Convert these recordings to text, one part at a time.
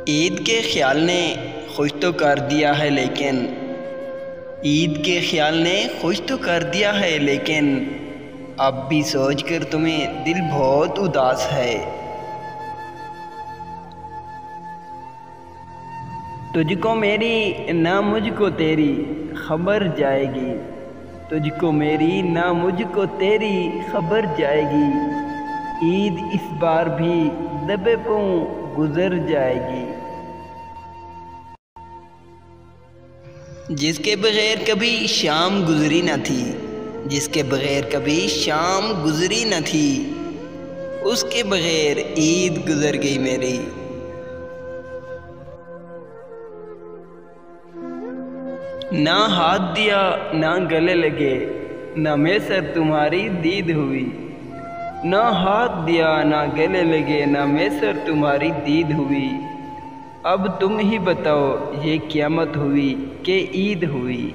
عید کے خیال نے خوش تو کر دیا ہے لیکن عید کے خیال نے خوش تو کر دیا ہے لیکن اب بھی سوچ کر تمہیں دل بہت اداس ہے۔ تجھ کو میری نہ مجھ کو تیری خبر جائے گی، تجھ کو میری نہ مجھ کو تیری خبر جائے گی، عید اس بار بھی دبے پاؤں گزر جائے گی۔ جس کے بغیر کبھی شام گزری نہ تھی، جس کے بغیر کبھی شام گزری نہ تھی، اس کے بغیر عید گزر گئی میری۔ نہ ہاتھ دیا نہ گلے لگے، نہ میسر تمہاری دید ہوئی، نہ ہاتھ دیا نہ گلے لگے، نہ میسر تمہاری دید ہوئی، اب تم ہی بتاؤ یہ قیامت ہوئی کہ عید ہوئی۔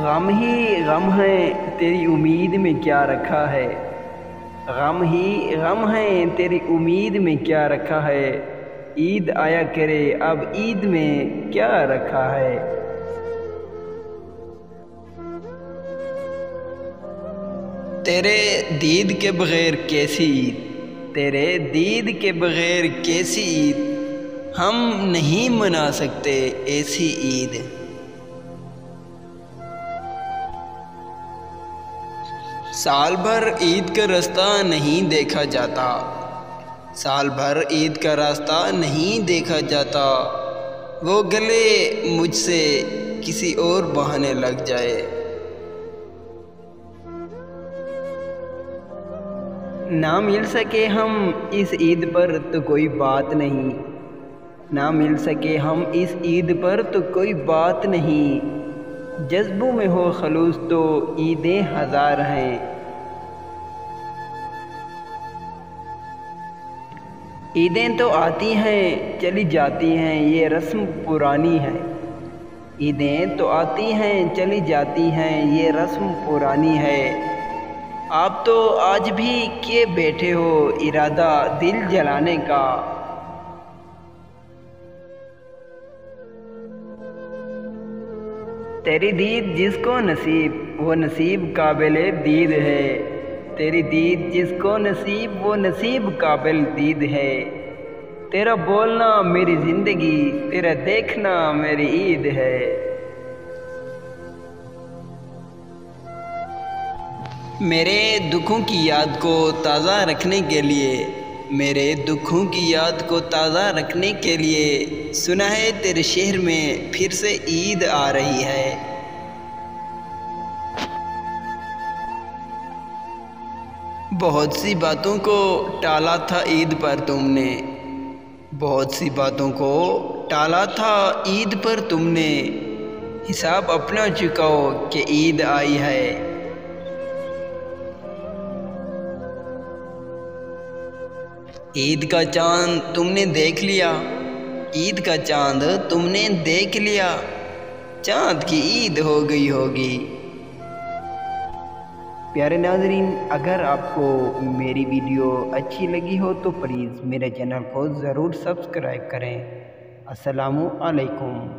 غم ہی غم ہے تیری امید میں کیا رکھا ہے، غم ہی غم ہے تیری امید میں کیا رکھا ہے، عید آیا کرے اب عید میں کیا رکھا ہے۔ تیرے دید کے بغیر کیسی عید، تیرے دید کے بغیر کیسی عید، ہم نہیں منا سکتے ایسی عید۔ سال بھر عید کا راستہ نہیں دیکھا جاتا، سال بھر عید کا راستہ نہیں دیکھا جاتا، وہ گلے مجھ سے کسی اور بہانے لگ جائے۔ نہ مل سکے ہم اس عید پر تو کوئی بات نہیں، نہ مل سکے ہم اس عید پر تو کوئی بات نہیں، جذبوں میں ہو خلوص تو عیدیں ہزار ہیں۔ عیدیں تو آتی ہیں چلی جاتی ہیں یہ رسم پرانی ہے، عیدیں تو آتی ہیں چلی جاتی ہیں یہ رسم پرانی ہے، آپ تو آج بھی کیے بیٹھے ہو ارادہ دل جلانے کا۔ تیری دید جس کو نصیب وہ نصیب قابل دید ہے، تیری دید جس کو نصیب وہ نصیب قابل دید ہے، تیرا بولنا میری زندگی تیرا دیکھنا میری عید ہے۔ میرے دکھوں کی یاد کو تازہ رکھنے کے لیے، میرے دکھوں کی یاد کو تازہ رکھنے کے لیے، سنا ہے تیرے شہر میں پھر سے عید آ رہی ہے۔ بہت سی باتوں کو ٹالا تھا عید پر تم نے، بہت سی باتوں کو ٹالا تھا عید پر تم نے، حساب اپنا چکاؤ کہ عید آئی ہے۔ عید کا چاند تم نے دیکھ لیا، عید کا چاند تم نے دیکھ لیا، چاند کی عید ہو گئی ہوگی۔ پیارے ناظرین، اگر آپ کو میری ویڈیو اچھی لگی ہو تو پلیز میرے چینل کو ضرور سبسکرائب کریں۔ السلام علیکم۔